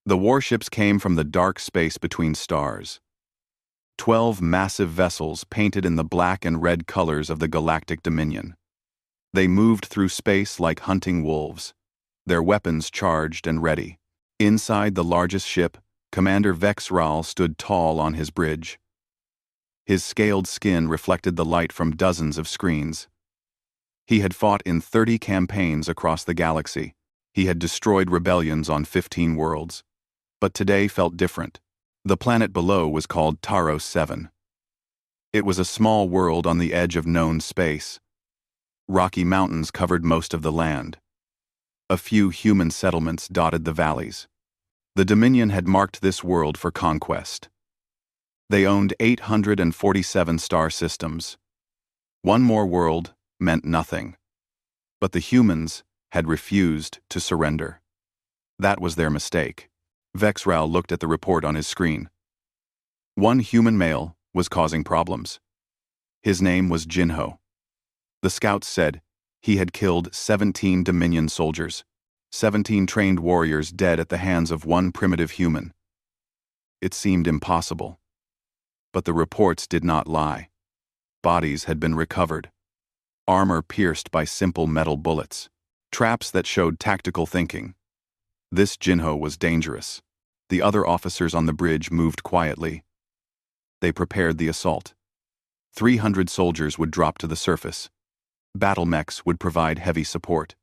The warships came from the dark space between stars. 12 massive vessels painted in the black and red colors of the Galactic Dominion. They moved through space like hunting wolves, their weapons charged and ready. Inside the largest ship, Commander Vexral stood tall on his bridge. His scaled skin reflected the light from dozens of screens. He had fought in 30 campaigns across the galaxy. He had destroyed rebellions on 15 worlds. But today felt different. The planet below was called Taros 7. It was a small world on the edge of known space. Rocky mountains covered most of the land. A few human settlements dotted the valleys. The Dominion had marked this world for conquest. They owned 847 star systems. One more world meant nothing. But the humans had refused to surrender. That was their mistake. Vexral looked at the report on his screen. One human male was causing problems. His name was Jinho. The scouts said he had killed 17 Dominion soldiers, 17 trained warriors dead at the hands of one primitive human. It seemed impossible. But the reports did not lie. Bodies had been recovered. Armor pierced by simple metal bullets. Traps that showed tactical thinking. This Jinho was dangerous. The other officers on the bridge moved quietly. They prepared the assault. 300 soldiers would drop to the surface. Battle mechs would provide heavy support.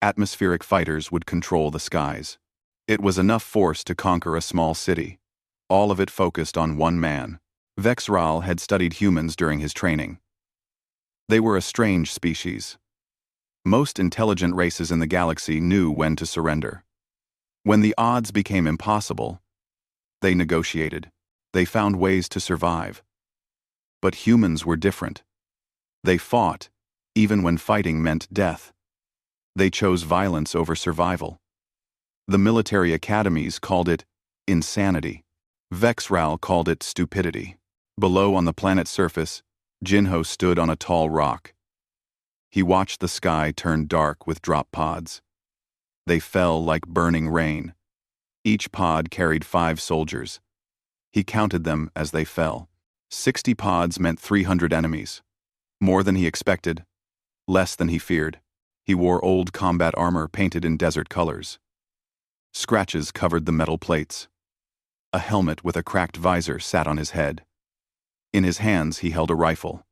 Atmospheric fighters would control the skies. It was enough force to conquer a small city. All of it focused on one man. Vexral had studied humans during his training. They were a strange species. Most intelligent races in the galaxy knew when to surrender. When the odds became impossible, they negotiated. They found ways to survive. But humans were different. They fought, even when fighting meant death. They chose violence over survival. The military academies called it insanity. Vexral called it stupidity. Below on the planet's surface, Jinho stood on a tall rock. He watched the sky turn dark with drop pods. They fell like burning rain. Each pod carried 5 soldiers. He counted them as they fell. 60 pods meant 300 enemies. More than he expected, less than he feared. He wore old combat armor painted in desert colors. Scratches covered the metal plates. A helmet with a cracked visor sat on his head. In his hands he held a rifle.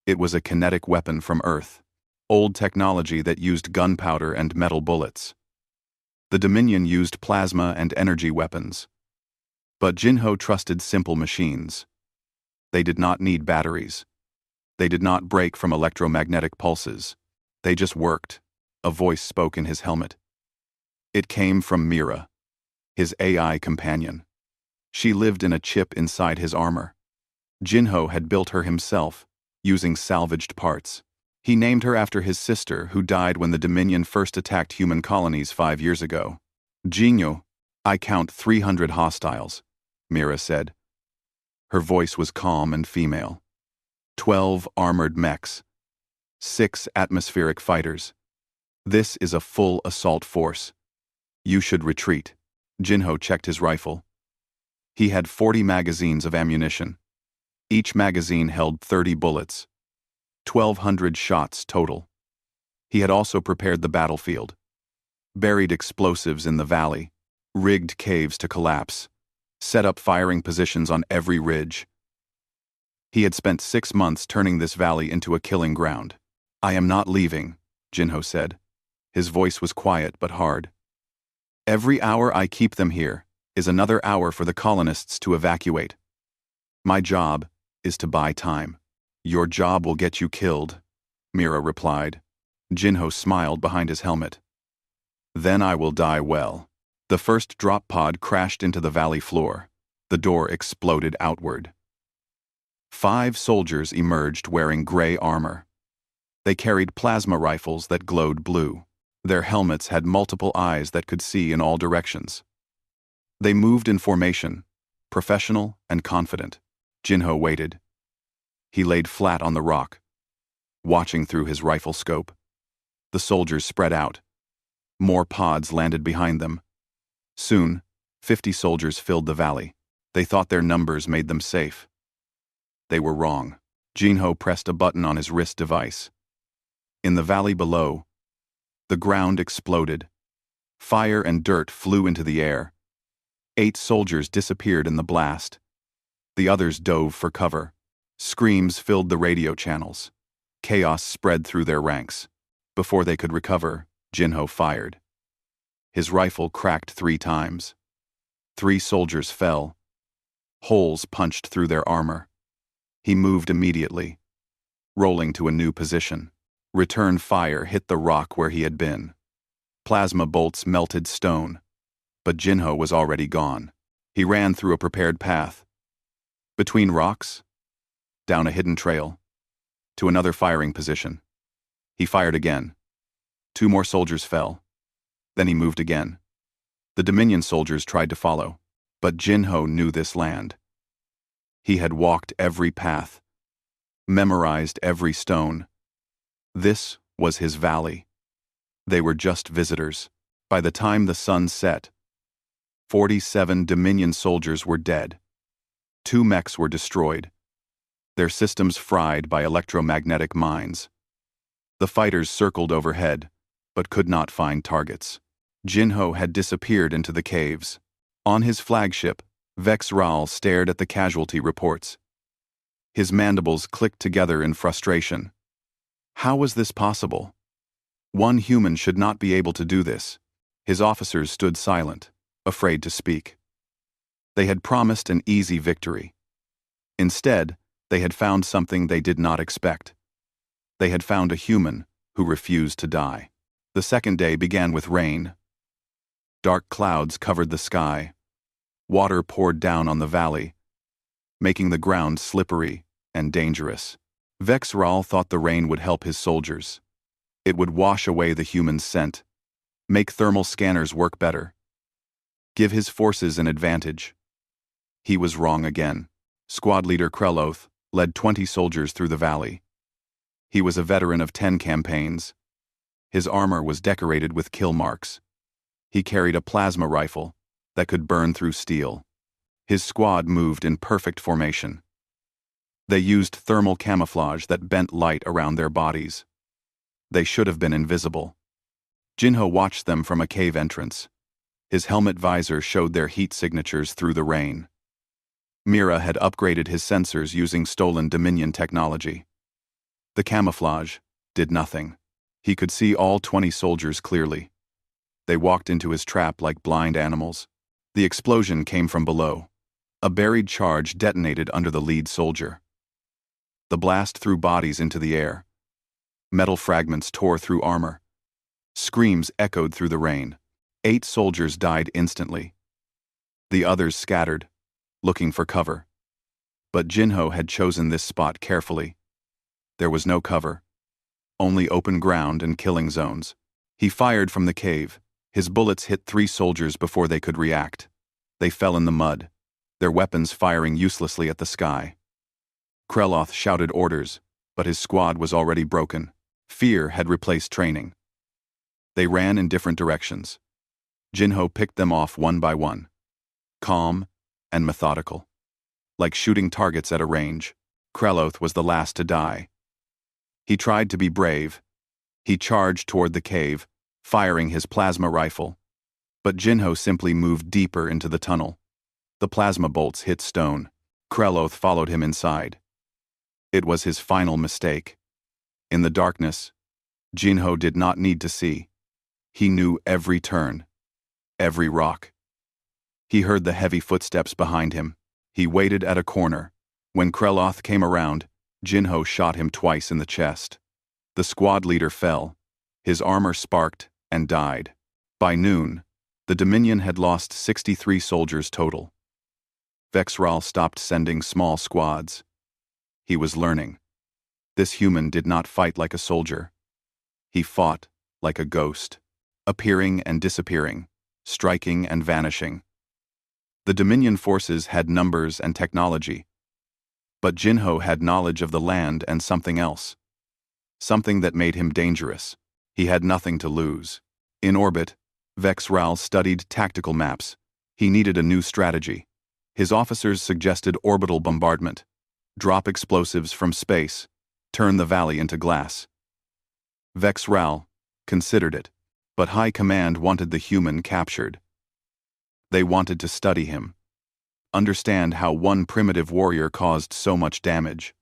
It was a kinetic weapon from Earth. Old technology that used gunpowder and metal bullets. The Dominion used plasma and energy weapons. But Jinho trusted simple machines. They did not need batteries. They did not break from electromagnetic pulses. They just worked. A voice spoke in his helmet. It came from Mira, his AI companion. She lived in a chip inside his armor. Jinho had built her himself, using salvaged parts. He named her after his sister, who died when the Dominion first attacked human colonies 5 years ago. Jinho, I count 300 hostiles, Mira said. Her voice was calm and female. 12 armored mechs. 6 atmospheric fighters. This is a full assault force. You should retreat. Jinho checked his rifle. He had 40 magazines of ammunition. Each magazine held 30 bullets. 1,200 shots total. He had also prepared the battlefield. Buried explosives in the valley. Rigged caves to collapse. Set up firing positions on every ridge. He had spent 6 months turning this valley into a killing ground. I am not leaving, Jinho said. His voice was quiet but hard. Every hour I keep them here is another hour for the colonists to evacuate. My job is to buy time. Your job will get you killed, Mira replied. Jinho smiled behind his helmet. Then I will die well. The first drop pod crashed into the valley floor. The door exploded outward. 5 soldiers emerged wearing gray armor. They carried plasma rifles that glowed blue. Their helmets had multiple eyes that could see in all directions. They moved in formation, professional and confident. Jinho waited. He laid flat on the rock, watching through his rifle scope. The soldiers spread out. More pods landed behind them. Soon, 50 soldiers filled the valley. They thought their numbers made them safe. They were wrong. Jinho pressed a button on his wrist device. In the valley below, the ground exploded. Fire and dirt flew into the air. 8 soldiers disappeared in the blast. The others dove for cover. Screams filled the radio channels. Chaos spread through their ranks. Before they could recover, Jinho fired. His rifle cracked 3 times. 3 soldiers fell. Holes punched through their armor. He moved immediately, rolling to a new position. Return fire hit the rock where he had been. Plasma bolts melted stone, but Jinho was already gone. He ran through a prepared path. Between rocks, down a hidden trail, to another firing position. He fired again. 2 more soldiers fell. Then he moved again. The Dominion soldiers tried to follow, but Jinho knew this land. He had walked every path, memorized every stone. This was his valley. They were just visitors. By the time the sun set, 47 Dominion soldiers were dead. 2 mechs were destroyed, their systems fried by electromagnetic mines. The fighters circled overhead, but could not find targets. Jinho had disappeared into the caves. On his flagship, Vex Raal stared at the casualty reports. His mandibles clicked together in frustration. How was this possible? One human should not be able to do this. His officers stood silent, afraid to speak. They had promised an easy victory. Instead, they had found something they did not expect. They had found a human who refused to die. The second day began with rain. Dark clouds covered the sky. Water poured down on the valley, making the ground slippery and dangerous. Vex Raal thought the rain would help his soldiers. It would wash away the human scent, make thermal scanners work better, give his forces an advantage. He was wrong again. Squad leader Kreloth led 20 soldiers through the valley. He was a veteran of 10 campaigns. His armor was decorated with kill marks. He carried a plasma rifle that could burn through steel. His squad moved in perfect formation. They used thermal camouflage that bent light around their bodies. They should have been invisible. Jinho watched them from a cave entrance. His helmet visor showed their heat signatures through the rain. Mira had upgraded his sensors using stolen Dominion technology. The camouflage did nothing. He could see all 20 soldiers clearly. They walked into his trap like blind animals. The explosion came from below. A buried charge detonated under the lead soldier. The blast threw bodies into the air. Metal fragments tore through armor. Screams echoed through the rain. 8 soldiers died instantly. The others scattered, looking for cover. But Jinho had chosen this spot carefully. There was no cover, only open ground and killing zones. He fired from the cave. His bullets hit 3 soldiers before they could react. They fell in the mud, their weapons firing uselessly at the sky. Kreloth shouted orders, but his squad was already broken. Fear had replaced training. They ran in different directions. Jinho picked them off one by one, calm and methodical. Like shooting targets at a range, Kreloth was the last to die. He tried to be brave. He charged toward the cave, firing his plasma rifle. But Jinho simply moved deeper into the tunnel. The plasma bolts hit stone. Kreloth followed him inside. It was his final mistake. In the darkness, Jinho did not need to see. He knew every turn, every rock. He heard the heavy footsteps behind him. He waited at a corner. When Kreloth came around, Jinho shot him twice in the chest. The squad leader fell. His armor sparked and died. By noon, the Dominion had lost 63 soldiers total. Vex Raal stopped sending small squads. He was learning. This human did not fight like a soldier. He fought like a ghost, appearing and disappearing, striking and vanishing. The Dominion forces had numbers and technology, but Jinho had knowledge of the land and something else. Something that made him dangerous. He had nothing to lose. In orbit, Vex Raal studied tactical maps, He needed a new strategy. His officers suggested orbital bombardment. Drop explosives from space. Turn the valley into glass. Vexral considered it, but High Command wanted the human captured. They wanted to study him. Understand how one primitive warrior caused so much damage.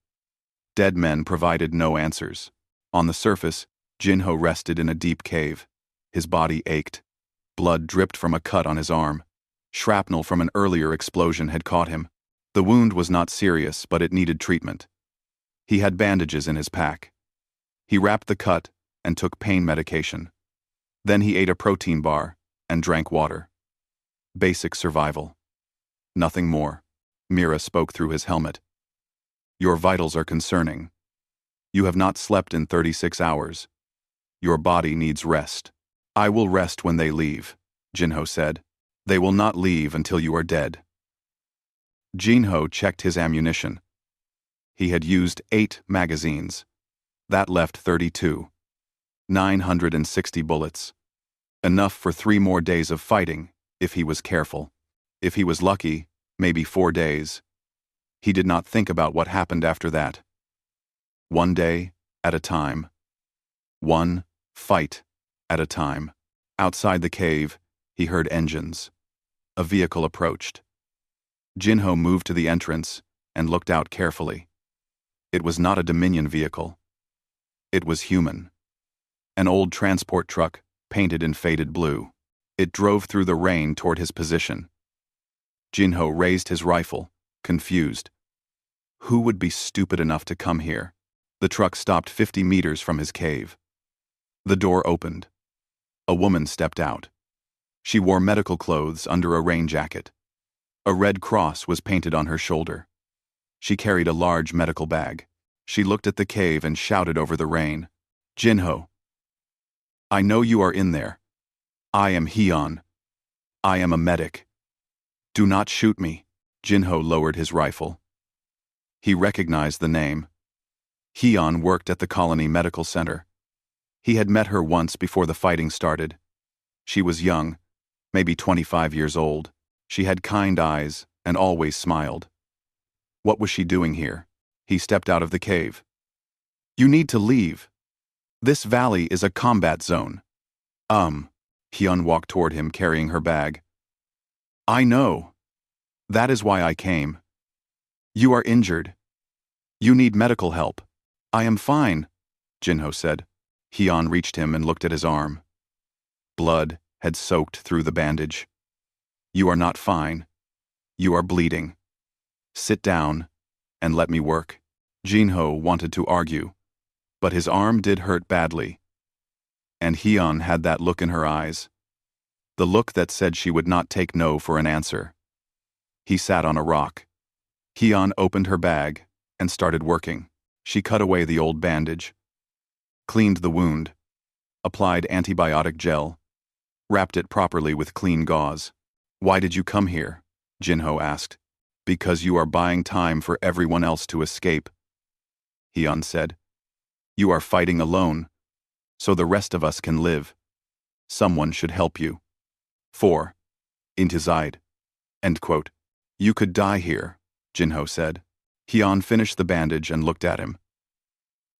Dead men provided no answers. On the surface, Jinho rested in a deep cave. His body ached. Blood dripped from a cut on his arm. Shrapnel from an earlier explosion had caught him. The wound was not serious, but it needed treatment. He had bandages in his pack. He wrapped the cut and took pain medication. Then he ate a protein bar and drank water. Basic survival. Nothing more. Mira spoke through his helmet. Your vitals are concerning. You have not slept in 36 hours. Your body needs rest. I will rest when they leave, Jinho said. They will not leave until you are dead. Jinho checked his ammunition. He had used 8 magazines. That left 32. 960 bullets. Enough for 3 more days of fighting, if he was careful. If he was lucky, maybe 4 days. He did not think about what happened after that. One day at a time. One fight at a time. Outside the cave, he heard engines. A vehicle approached. Jinho moved to the entrance and looked out carefully. It was not a Dominion vehicle. It was human. An old transport truck, painted in faded blue. It drove through the rain toward his position. Jinho raised his rifle, confused. Who would be stupid enough to come here? The truck stopped 50 meters from his cave. The door opened. A woman stepped out. She wore medical clothes under a rain jacket. A red cross was painted on her shoulder. She carried a large medical bag. She looked at the cave and shouted over the rain. Jinho. I know you are in there. I am Heian. I am a medic. Do not shoot me. Jinho lowered his rifle. He recognized the name. Heian worked at the Colony Medical Center. He had met her once before the fighting started. She was young, maybe 25 years old. She had kind eyes and always smiled. What was she doing here? He stepped out of the cave. You need to leave. This valley is a combat zone. Heian walked toward him carrying her bag. I know. That is why I came. You are injured. You need medical help. I am fine, Jinho said. Heian reached him and looked at his arm. Blood had soaked through the bandage. You are not fine. You are bleeding. Sit down and let me work. Jinho wanted to argue, but his arm did hurt badly. And Heian had that look in her eyes. The look that said she would not take no for an answer. He sat on a rock. Heian opened her bag and started working. She cut away the old bandage, cleaned the wound, applied antibiotic gel, wrapped it properly with clean gauze. Why did you come here? Jinho asked. Because you are buying time for everyone else to escape, Heian said. You are fighting alone, so the rest of us can live. Someone should help you. 4. Intizide. End quote. You could die here, Jinho said. Heian finished the bandage and looked at him.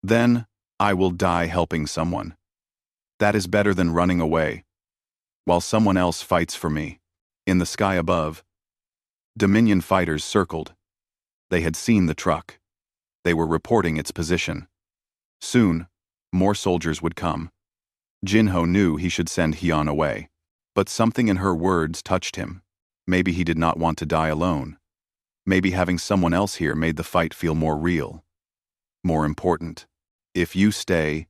Then, I will die helping someone. That is better than running away, while someone else fights for me. In the sky above, Dominion fighters circled. They had seen the truck. They were reporting its position. Soon, more soldiers would come. Jinho knew he should send Heian away. But something in her words touched him. Maybe he did not want to die alone. Maybe having someone else here made the fight feel more real. More important. If you stay,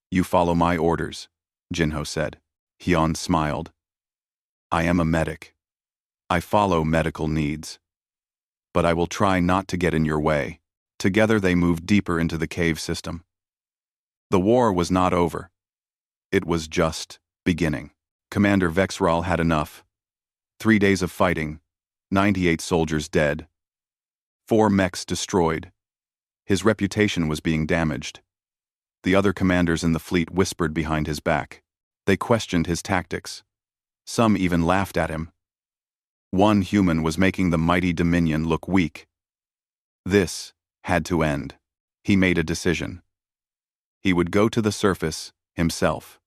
you follow my orders, Jinho said. Heian smiled. I am a medic. I follow medical needs. But I will try not to get in your way. Together they moved deeper into the cave system. The war was not over. It was just beginning. Commander Vexral had enough. 3 days of fighting, 98 soldiers dead, 4 mechs destroyed. His reputation was being damaged. The other commanders in the fleet whispered behind his back. They questioned his tactics. Some even laughed at him. One human was making the mighty Dominion look weak. This had to end. He made a decision. He would go to the surface himself.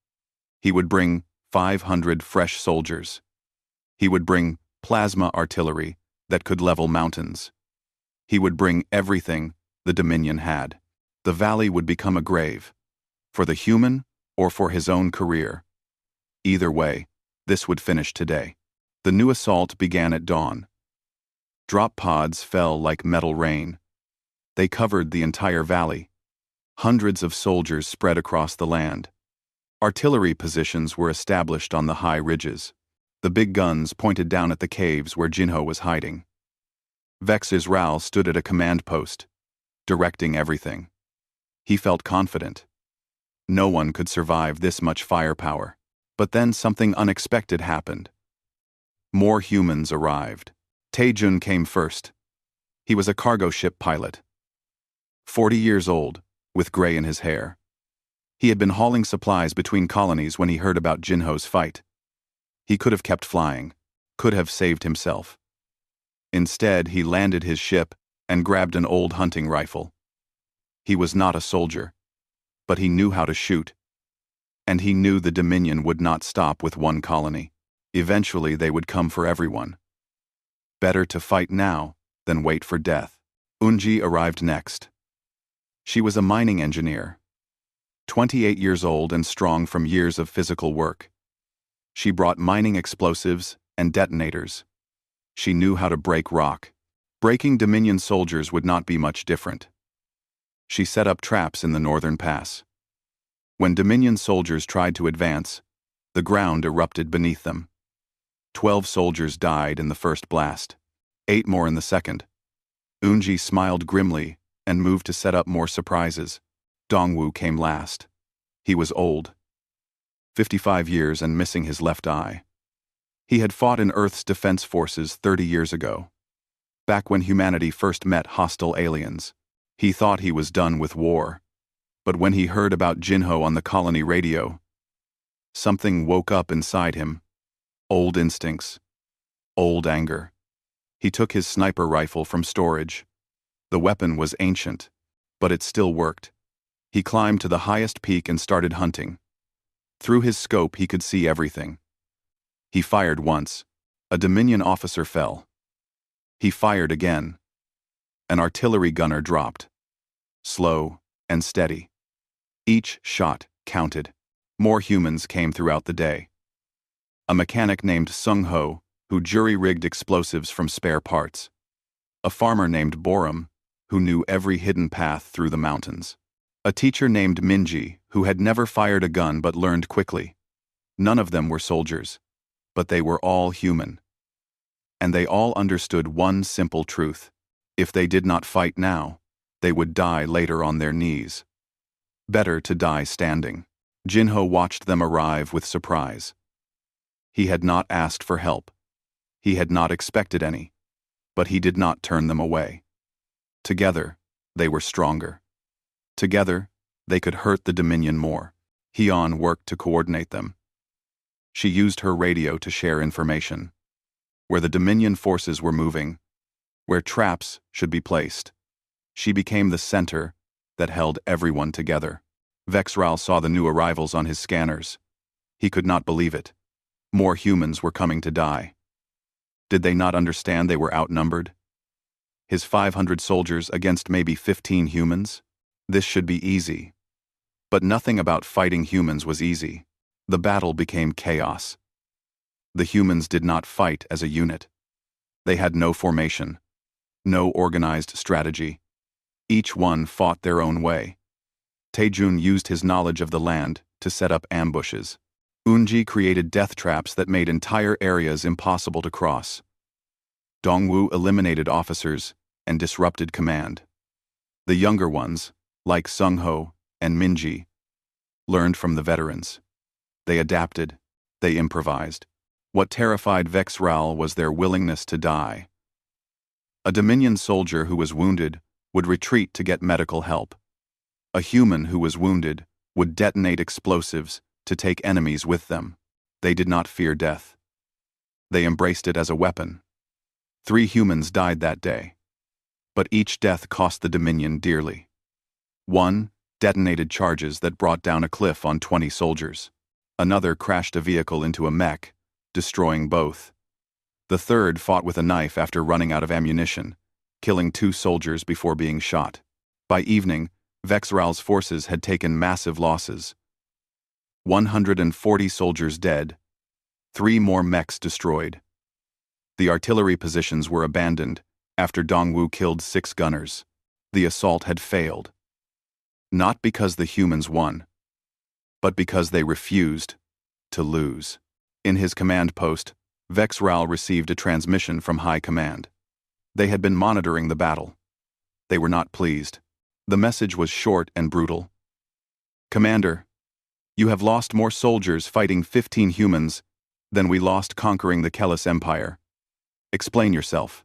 He would bring 500 fresh soldiers. He would bring plasma artillery that could level mountains. He would bring everything the Dominion had. The valley would become a grave, for the human or for his own career. Either way, this would finish today. The new assault began at dawn. Drop pods fell like metal rain. They covered the entire valley. Hundreds of soldiers spread across the land. Artillery positions were established on the high ridges. The big guns pointed down at the caves where Jinho was hiding. Vex's Ral stood at a command post, directing everything. He felt confident. No one could survive this much firepower. But then something unexpected happened. More humans arrived. Taejun came first. He was a cargo ship pilot. 40 years old, with gray in his hair. He had been hauling supplies between colonies when he heard about Jinho's fight. He could have kept flying, could have saved himself. Instead, he landed his ship and grabbed an old hunting rifle. He was not a soldier, but he knew how to shoot. And he knew the Dominion would not stop with one colony. Eventually, they would come for everyone. Better to fight now than wait for death. Unji arrived next. She was a mining engineer, 28 years old and strong from years of physical work. She brought mining explosives and detonators. She knew how to break rock. Breaking Dominion soldiers would not be much different. She set up traps in the northern pass. When Dominion soldiers tried to advance, the ground erupted beneath them. 12 soldiers died in the first blast, 8 more in the second. Unji smiled grimly and moved to set up more surprises. Dongwu came last. He was old, 55 years and missing his left eye. He had fought in Earth's defense forces 30 years ago. Back when humanity first met hostile aliens, he thought he was done with war. But when he heard about Jinho on the colony radio, something woke up inside him. Old instincts. Old anger. He took his sniper rifle from storage. The weapon was ancient, but it still worked. He climbed to the highest peak and started hunting. Through his scope he could see everything. He fired once. A Dominion officer fell. He fired again. An artillery gunner dropped. Slow and steady. Each shot counted. More humans came throughout the day. A mechanic named Sung Ho, who jury-rigged explosives from spare parts. A farmer named Borum, who knew every hidden path through the mountains. A teacher named Minji, who had never fired a gun but learned quickly. None of them were soldiers, but they were all human. And they all understood one simple truth. If they did not fight now, they would die later on their knees. Better to die standing. Jinho watched them arrive with surprise. He had not asked for help. He had not expected any. But he did not turn them away. Together, they were stronger. Together, they could hurt the Dominion more. Hyun worked to coordinate them. She used her radio to share information. Where the Dominion forces were moving, where traps should be placed. She became the center that held everyone together. Vexral saw the new arrivals on his scanners. He could not believe it. More humans were coming to die. Did they not understand they were outnumbered? His 500 soldiers against maybe 15 humans? This should be easy. But nothing about fighting humans was easy. The battle became chaos. The humans did not fight as a unit. They had no formation, no organized strategy. Each one fought their own way. Taejun used his knowledge of the land to set up ambushes. Unji created death traps that made entire areas impossible to cross. Dongwu eliminated officers and disrupted command. The younger ones, like Sung Ho and Minji, learned from the veterans. They adapted, they improvised. What terrified Vexral was their willingness to die. A Dominion soldier who was wounded would retreat to get medical help. A human who was wounded would detonate explosives to take enemies with them. They did not fear death. They embraced it as a weapon. 3 humans died that day. But each death cost the Dominion dearly. One detonated charges that brought down a cliff on 20 soldiers. Another crashed a vehicle into a mech, destroying both. The third fought with a knife after running out of ammunition, killing 2 soldiers before being shot. By evening, Vexral's forces had taken massive losses. 140 soldiers dead, 3 more mechs destroyed. The artillery positions were abandoned after Dongwu killed 6 gunners. The assault had failed. Not because the humans won, but because they refused to lose. In his command post, Vexral received a transmission from High Command. They had been monitoring the battle. They were not pleased. The message was short and brutal. Commander, you have lost more soldiers fighting 15 humans than we lost conquering the Kellis Empire. Explain yourself.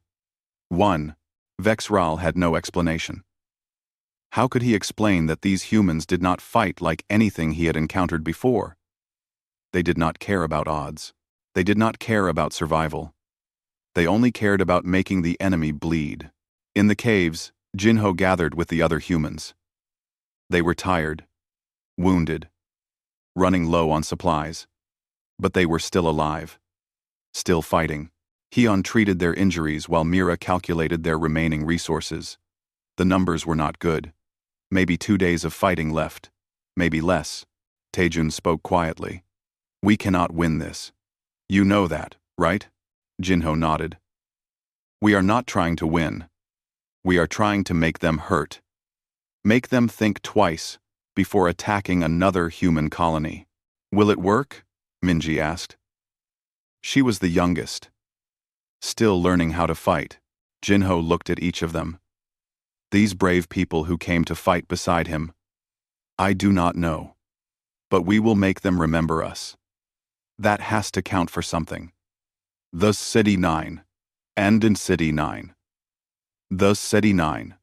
1. Vexral had no explanation. How could he explain that these humans did not fight like anything he had encountered before? They did not care about odds. They did not care about survival. They only cared about making the enemy bleed. In the caves, Jinho gathered with the other humans. They were tired, wounded, running low on supplies. But they were still alive, still fighting. Heon treated their injuries while Mira calculated their remaining resources. The numbers were not good. Maybe 2 days of fighting left, maybe less. Taejun spoke quietly. We cannot win this. You know that, right? Jinho nodded. We are not trying to win. We are trying to make them hurt. Make them think twice before attacking another human colony. Will it work? Minji asked. She was the youngest. Still learning how to fight, Jinho looked at each of them. These brave people who came to fight beside him. I do not know. But we will make them remember us. That has to count for something. The City 9. And in City 9. The City 9.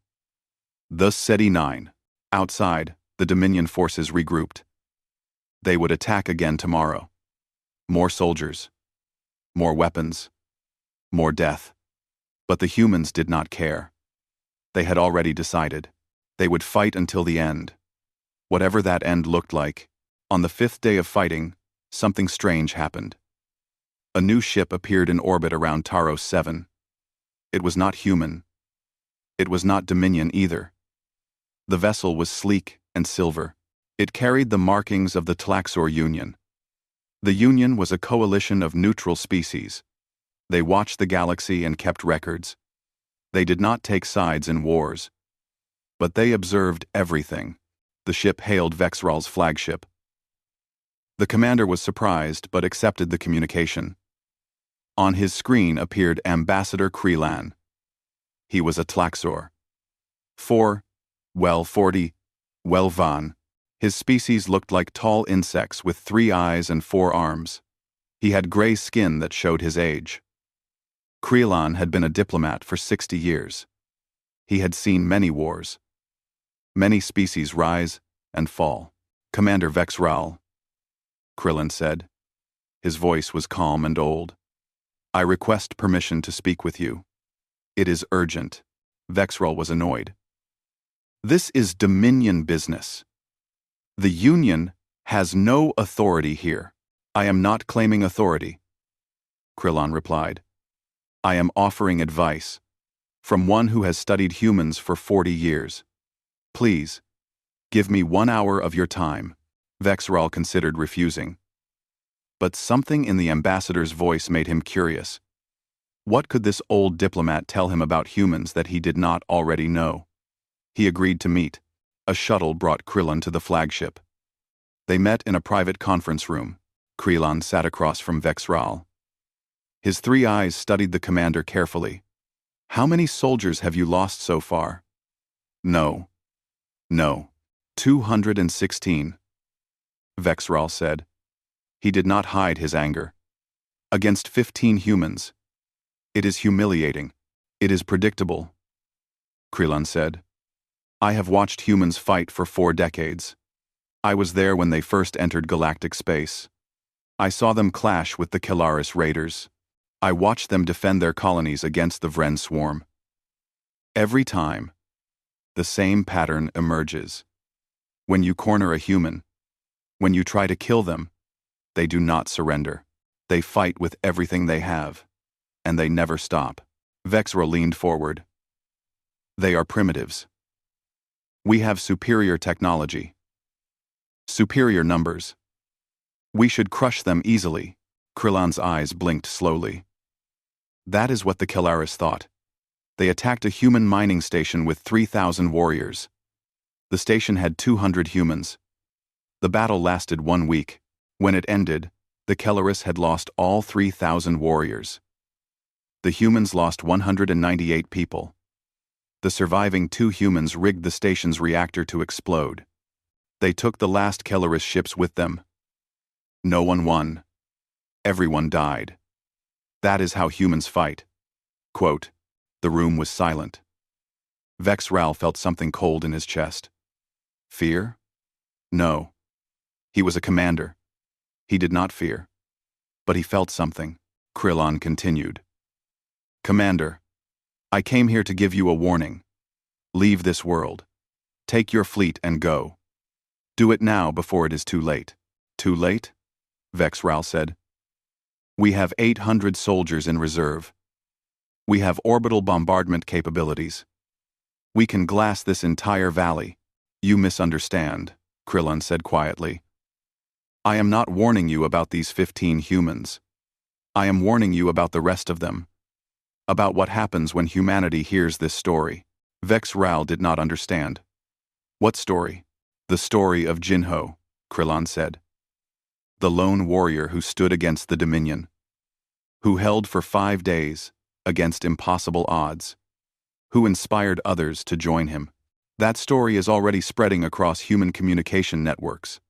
The City 9. Outside, the Dominion forces regrouped. They would attack again tomorrow. More soldiers. More weapons. More death. But the humans did not care. They had already decided. They would fight until the end. Whatever that end looked like, on the 5th day of fighting, something strange happened. A new ship appeared in orbit around Taros 7. It was not human. It was not Dominion either. The vessel was sleek and silver. It carried the markings of the Tlaxor Union. The Union was a coalition of neutral species. They watched the galaxy and kept records. They did not take sides in wars. But they observed everything. The ship hailed Vexral's flagship. The commander was surprised but accepted the communication. On his screen appeared Ambassador Krelan. He was a Tlaxor. 40, Van. His species looked like tall insects with 3 eyes and 4 arms. He had gray skin that showed his age. Krelan had been a diplomat for 60 years. He had seen many wars. Many species rise and fall. Commander Vexral, Krillin said. His voice was calm and old. I request permission to speak with you. It is urgent. Vexral was annoyed. This is Dominion business. The Union has no authority here. I am not claiming authority. Krillin replied. I am offering advice from one who has studied humans for 40 years. Please, give me 1 hour of your time. Vexral considered refusing. But something in the ambassador's voice made him curious. What could this old diplomat tell him about humans that he did not already know? He agreed to meet. A shuttle brought Krillin to the flagship. They met in a private conference room. Krillin sat across from Vexral. His 3 eyes studied the commander carefully. How many soldiers have you lost so far? No. 216. Vexral said. He did not hide his anger. Against 15 humans. It is humiliating. It is predictable. Krillin said. I have watched humans fight for 4 decades. I was there when they first entered galactic space. I saw them clash with the Kelaris raiders. I watched them defend their colonies against the Vren swarm. Every time, the same pattern emerges. When you corner a human, when you try to kill them, they do not surrender. They fight with everything they have, and they never stop. Vexra leaned forward. They are primitives. We have superior technology. Superior numbers. We should crush them easily. Krillon's eyes blinked slowly. That is what the Kelaris thought. They attacked a human mining station with 3,000 warriors. The station had 200 humans. The battle lasted 1 week. When it ended, the Kelaris had lost all 3,000 warriors. The humans lost 198 people. The surviving 2 humans rigged the station's reactor to explode. They took the last Kelaris ships with them. No one won. Everyone died. That is how humans fight. Quote, the room was silent. Vexral felt something cold in his chest. Fear? No. He was a commander. He did not fear. But he felt something. Krillon continued. Commander, I came here to give you a warning. Leave this world. Take your fleet and go. Do it now before it is too late. Too late? Vexral said. We have 800 soldiers in reserve. We have orbital bombardment capabilities. We can glass this entire valley. You misunderstand, Krillon said quietly. I am not warning you about these 15 humans. I am warning you about the rest of them. About what happens when humanity hears this story. Vexral did not understand. What story? The story of Jinho, Krillon said. The lone warrior who stood against the Dominion. Who held for 5 days, against impossible odds. Who inspired others to join him. That story is already spreading across human communication networks.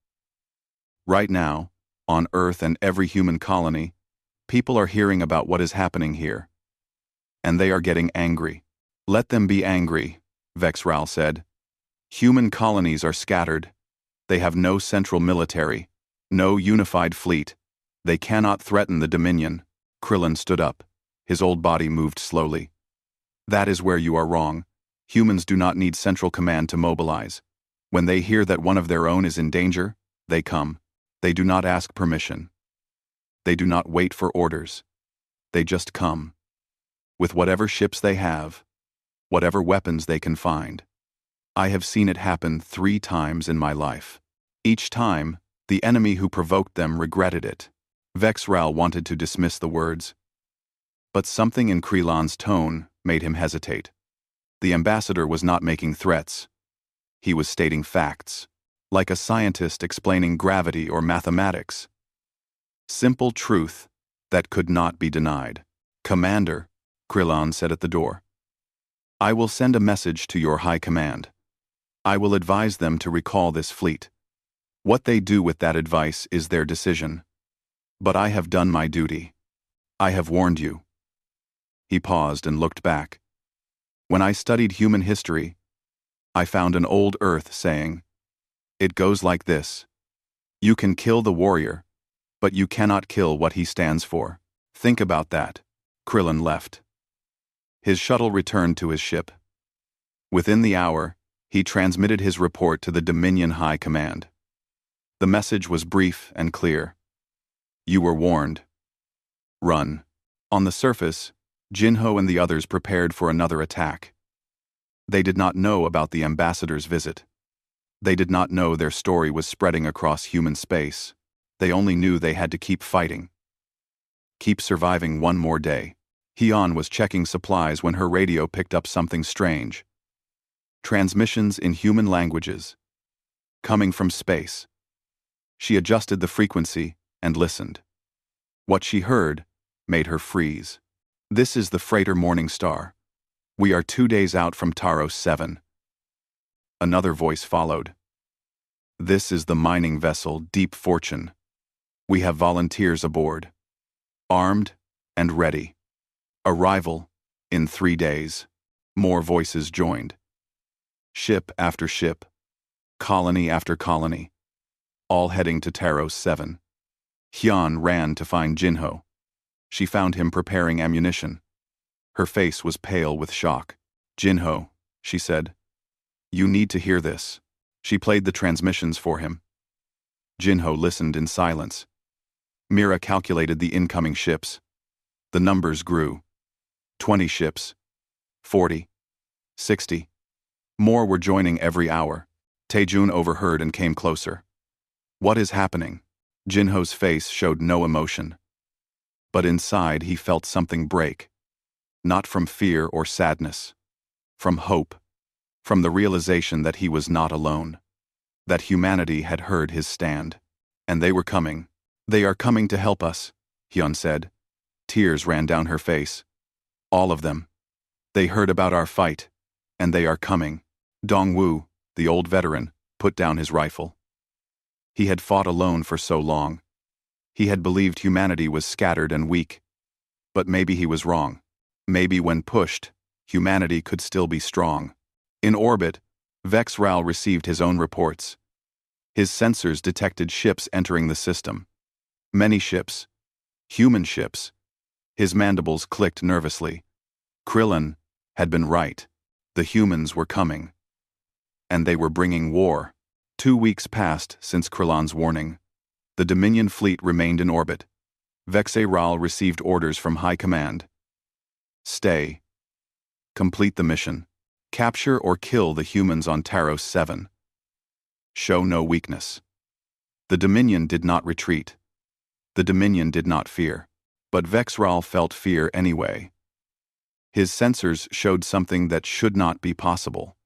Right now, on Earth and every human colony, people are hearing about what is happening here. And they are getting angry. Let them be angry, Vexral said. Human colonies are scattered. They have no central military, no unified fleet. They cannot threaten the Dominion. Krillon stood up. His old body moved slowly. That is where you are wrong. Humans do not need central command to mobilize. When they hear that one of their own is in danger, they come. They do not ask permission. They do not wait for orders. They just come. With whatever ships they have, whatever weapons they can find. I have seen it happen 3 times in my life. Each time, the enemy who provoked them regretted it. Vexral wanted to dismiss the words. But something in Krillon's tone made him hesitate. The ambassador was not making threats. He was stating facts, like a scientist explaining gravity or mathematics. Simple truth that could not be denied. Commander, Krillon said at the door. I will send a message to your high command. I will advise them to recall this fleet. What they do with that advice is their decision. But I have done my duty. I have warned you. He paused and looked back. When I studied human history, I found an old Earth saying, it goes like this. You can kill the warrior, but you cannot kill what he stands for. Think about that. Krillon left. His shuttle returned to his ship. Within the hour, he transmitted his report to the Dominion High Command. The message was brief and clear. You were warned. Run. On the surface, Jinho and the others prepared for another attack. They did not know about the ambassador's visit. They did not know their story was spreading across human space. They only knew they had to keep fighting. Keep surviving 1 more day. Hyeon was checking supplies when her radio picked up something strange. Transmissions in human languages. Coming from space. She adjusted the frequency and listened. What she heard made her freeze. This is the freighter Morning Star. We are 2 days out from Taros 7. Another voice followed. This is the mining vessel Deep Fortune. We have volunteers aboard. Armed and ready. Arrival in 3 days. More voices joined. Ship after ship. Colony after colony. All heading to Taros 7. Hyeon ran to find Jinho. She found him preparing ammunition. Her face was pale with shock. "Jinho," she said. "You need to hear this." She played the transmissions for him. Jinho listened in silence. Mira calculated the incoming ships. The numbers grew. 20 ships. 40. 60. More were joining every hour. Taejun overheard and came closer. "What is happening?" Jinho's face showed no emotion. But inside he felt something break. Not from fear or sadness. From hope. From the realization that he was not alone. That humanity had heard his stand. And they were coming. "They are coming to help us," Hyun said. Tears ran down her face. "All of them. They heard about our fight. And they are coming." Dongwoo, the old veteran, put down his rifle. He had fought alone for so long. He had believed humanity was scattered and weak. But maybe he was wrong. Maybe when pushed, humanity could still be strong. In orbit, Vex Ral received his own reports. His sensors detected ships entering the system. Many ships. Human ships. His mandibles clicked nervously. Krillin had been right. The humans were coming. And they were bringing war. 2 weeks passed since Krillin's warning. The Dominion fleet remained in orbit. Vex Ral received orders from High Command. Stay. Complete the mission. Capture or kill the humans on Taros 7. Show no weakness. The Dominion did not retreat. The Dominion did not fear. But Vex Ral felt fear anyway. His sensors showed something that should not be possible.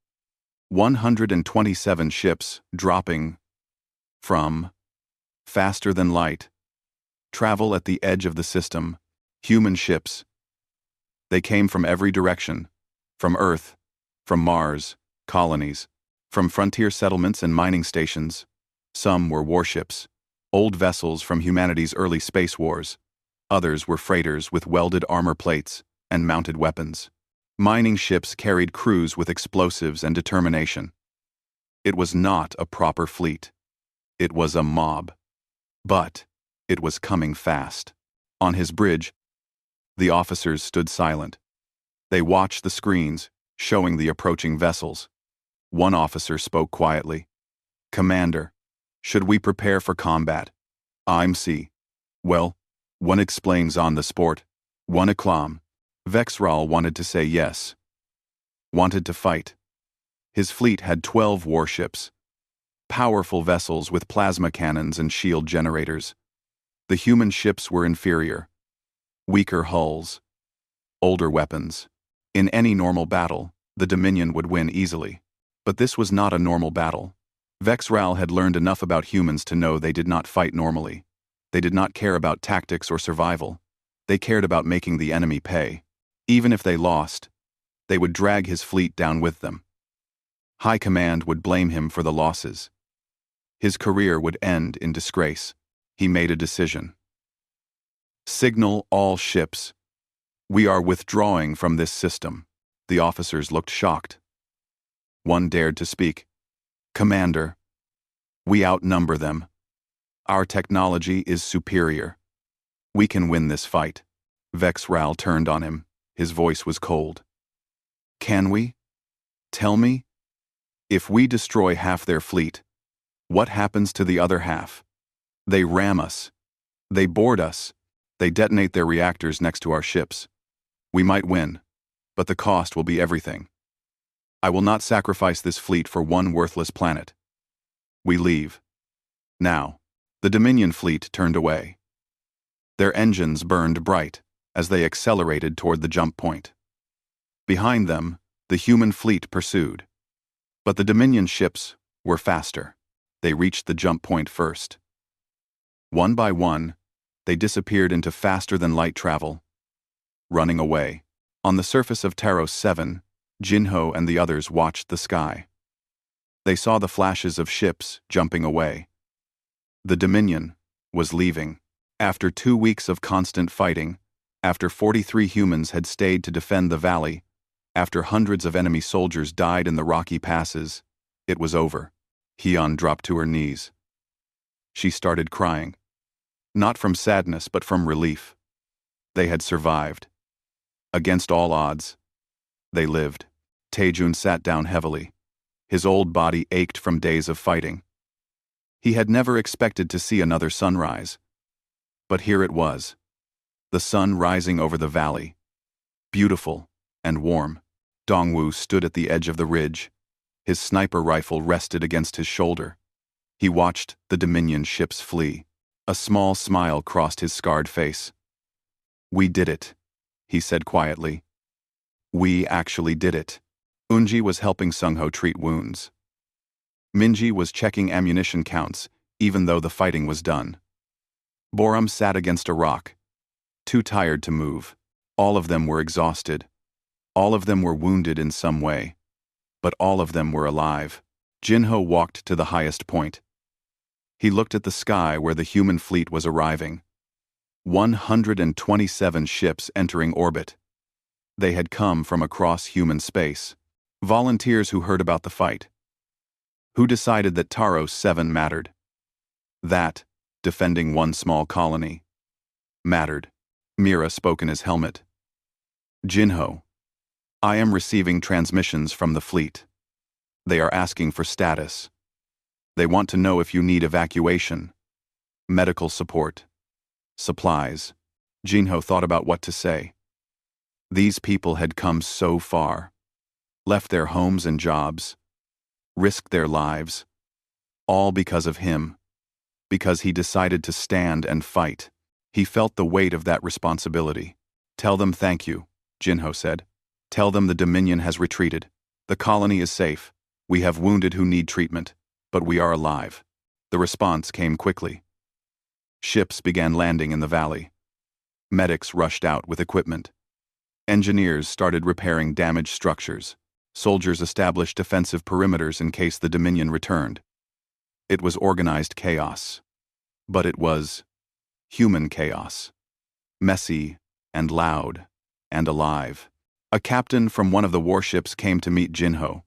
127 ships dropping from faster than light. Travel at the edge of the system. Human ships. They came from every direction. From Earth. From Mars. Colonies. From frontier settlements and mining stations. Some were warships. Old vessels from humanity's early space wars. Others were freighters with welded armor plates and mounted weapons. Mining ships carried crews with explosives and determination. It was not a proper fleet. It was a mob. But it was coming fast. On his bridge, the officers stood silent. They watched the screens, showing the approaching vessels. One officer spoke quietly. "Commander, should we prepare for combat?" "I'm C. Well, one explains on the sport. One acclam." Vex Ral wanted to say yes. Wanted to fight. His fleet had 12 warships. Powerful vessels with plasma cannons and shield generators. The human ships were inferior. Weaker hulls. Older weapons. In any normal battle, the Dominion would win easily. But this was not a normal battle. Vex Ral had learned enough about humans to know they did not fight normally. They did not care about tactics or survival. They cared about making the enemy pay. Even if they lost, they would drag his fleet down with them. High Command would blame him for the losses. His career would end in disgrace. He made a decision. "Signal all ships. We are withdrawing from this system." The officers looked shocked. One dared to speak. "Commander, we outnumber them. Our technology is superior. We can win this fight." Vex Ral turned on him. His voice was cold. "Can we? Tell me? If we destroy half their fleet, what happens to the other half? They ram us. They board us. They detonate their reactors next to our ships. We might win, but the cost will be everything. I will not sacrifice this fleet for one worthless planet. We leave. Now." The Dominion fleet turned away. Their engines burned bright as they accelerated toward the jump point. Behind them, the human fleet pursued. But the Dominion ships were faster. They reached the jump point first. One by one, they disappeared into faster-than-light travel, running away. On the surface of Taros 7, Jinho and the others watched the sky. They saw the flashes of ships jumping away. The Dominion was leaving. After 2 weeks of constant fighting, after 43 humans had stayed to defend the valley, after hundreds of enemy soldiers died in the rocky passes, it was over. Hyun dropped to her knees. She started crying. Not from sadness, but from relief. They had survived. Against all odds, they lived. Taejun sat down heavily. His old body ached from days of fighting. He had never expected to see another sunrise. But here it was. The sun rising over the valley. Beautiful and warm. Dongwu stood at the edge of the ridge. His sniper rifle rested against his shoulder. He watched the Dominion ships flee. A small smile crossed his scarred face. "We did it," he said quietly. "We actually did it." Unji was helping Sungho treat wounds. Minji was checking ammunition counts, even though the fighting was done. Borum sat against a rock, too tired to move. All of them were exhausted. All of them were wounded in some way. But all of them were alive. Jinho walked to the highest point. He looked at the sky where the human fleet was arriving. 127 ships entering orbit. They had come from across human space. Volunteers who heard about the fight. Who decided that Taros 7 mattered. That, defending one small colony, mattered. Mira spoke in his helmet. "Jinho, I am receiving transmissions from the fleet. They are asking for status. They want to know if you need evacuation, medical support, supplies." Jinho thought about what to say. These people had come so far, left their homes and jobs, risked their lives, all because of him, because he decided to stand and fight. He felt the weight of that responsibility. "Tell them thank you," Jinho said. "Tell them the Dominion has retreated. The colony is safe. We have wounded who need treatment, but we are alive." The response came quickly. Ships began landing in the valley. Medics rushed out with equipment. Engineers started repairing damaged structures. Soldiers established defensive perimeters in case the Dominion returned. It was organized chaos. But it was human chaos. Messy and loud and alive. A captain from one of the warships came to meet Jinho.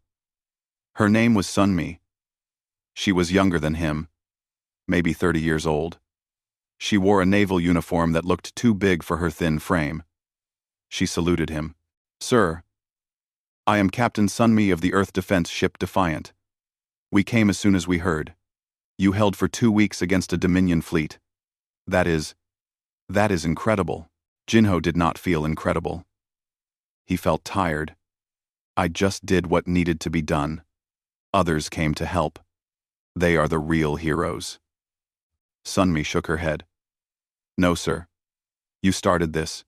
Her name was Sunmi. She was younger than him, maybe 30 years old. She wore a naval uniform that looked too big for her thin frame. She saluted him. "Sir, I am Captain Sunmi of the Earth Defense ship Defiant. We came as soon as we heard. You held for 2 weeks against a Dominion fleet. That is incredible." Jinho did not feel incredible. He felt tired. "I just did what needed to be done. Others came to help. They are the real heroes." Sunmi shook her head. "No, sir. You started this.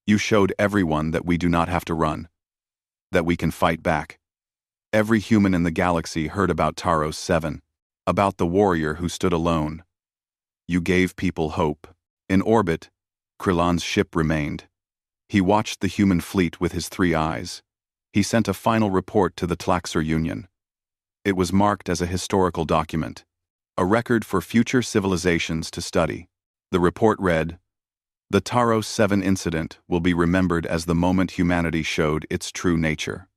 You showed everyone that we do not have to run. That we can fight back. Every human in the galaxy heard about Taros 7, about the warrior who stood alone. You gave people hope." In orbit, Krillon's ship remained. He watched the human fleet with his 3 eyes. He sent a final report to the Tlaxer Union. It was marked as a historical document, a record for future civilizations to study. The report read, "The Taros 7 incident will be remembered as the moment humanity showed its true nature.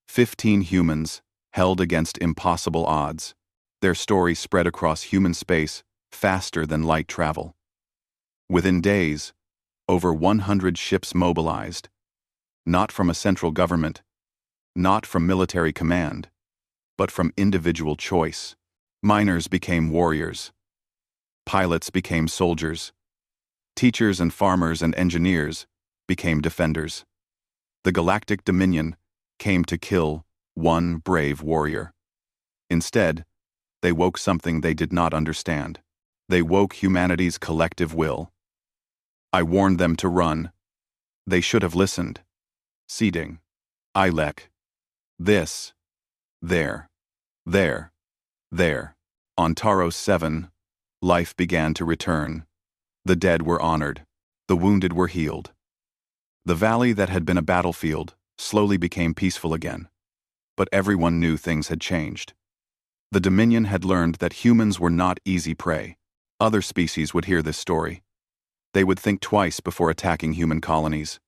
15 humans held against impossible odds. Their story spread across human space faster than light travel. Within days, over 100 ships mobilized, not from a central government, not from military command, but from individual choice. Miners became warriors. Pilots became soldiers. Teachers and farmers and engineers became defenders. The Galactic Dominion came to kill one brave warrior. Instead, they woke something they did not understand. They woke humanity's collective will. I warned them to run. They should have listened. Seeding. Ilek. This. There. On Taros 7, life began to return. The dead were honored. The wounded were healed. The valley that had been a battlefield slowly became peaceful again. But everyone knew things had changed. The Dominion had learned that humans were not easy prey. Other species would hear this story. They would think twice before attacking human colonies.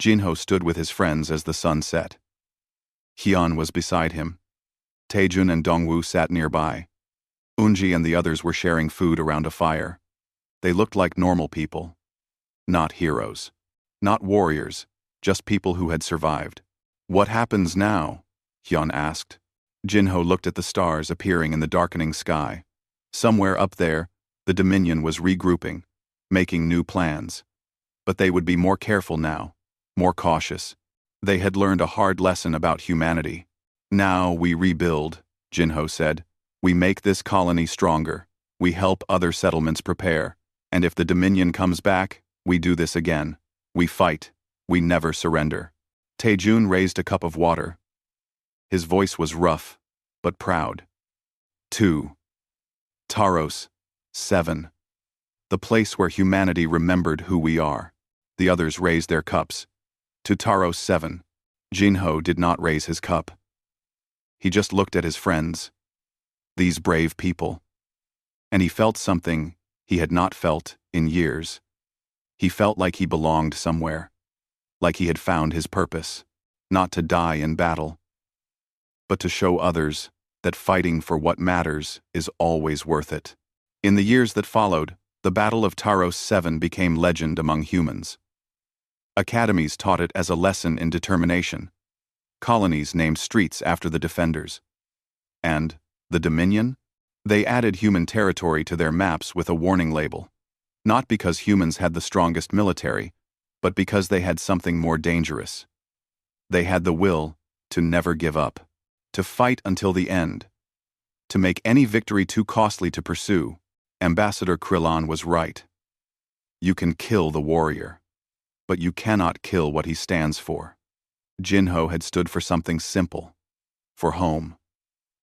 Jinho stood with his friends as the sun set. Hyun was beside him. Taejun and Dongwu sat nearby. Unji and the others were sharing food around a fire. They looked like normal people. Not heroes. Not warriors, just people who had survived. What happens now? Hyun asked. Jinho looked at the stars appearing in the darkening sky. Somewhere up there, the Dominion was regrouping, making new plans. But they would be more careful now, more cautious. They had learned a hard lesson about humanity. Now we rebuild, Jinho said. We make this colony stronger. We help other settlements prepare. And if the Dominion comes back, we do this again. We fight. We never surrender. Taejun raised a cup of water. His voice was rough, but proud. 2. Taros. 7. The place where humanity remembered who we are. The others raised their cups. To Taros 7. Jinho did not raise his cup. He just looked at his friends. These brave people. And he felt something he had not felt in years. He felt like he belonged somewhere. Like he had found his purpose. Not to die in battle, but to show others that fighting for what matters is always worth it. In the years that followed, the Battle of Taros 7 became legend among humans. Academies taught it as a lesson in determination. Colonies named streets after the defenders. And the Dominion? They added human territory to their maps with a warning label. Not because humans had the strongest military, but because they had something more dangerous. They had the will to never give up, to fight until the end, to make any victory too costly to pursue. Ambassador Krillon was right. You can kill the warrior, but you cannot kill what he stands for. Jinho had stood for something simple, for home,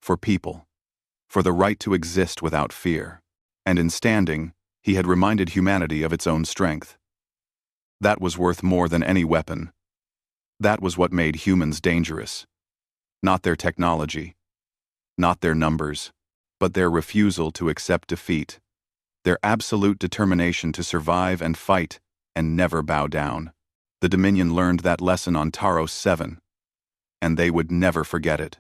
for people, for the right to exist without fear, and in standing, he had reminded humanity of its own strength. That was worth more than any weapon. That was what made humans dangerous. Not their technology, not their numbers, but their refusal to accept defeat, their absolute determination to survive and fight and never bow down. The Dominion learned that lesson on Taros 7, and they would never forget it.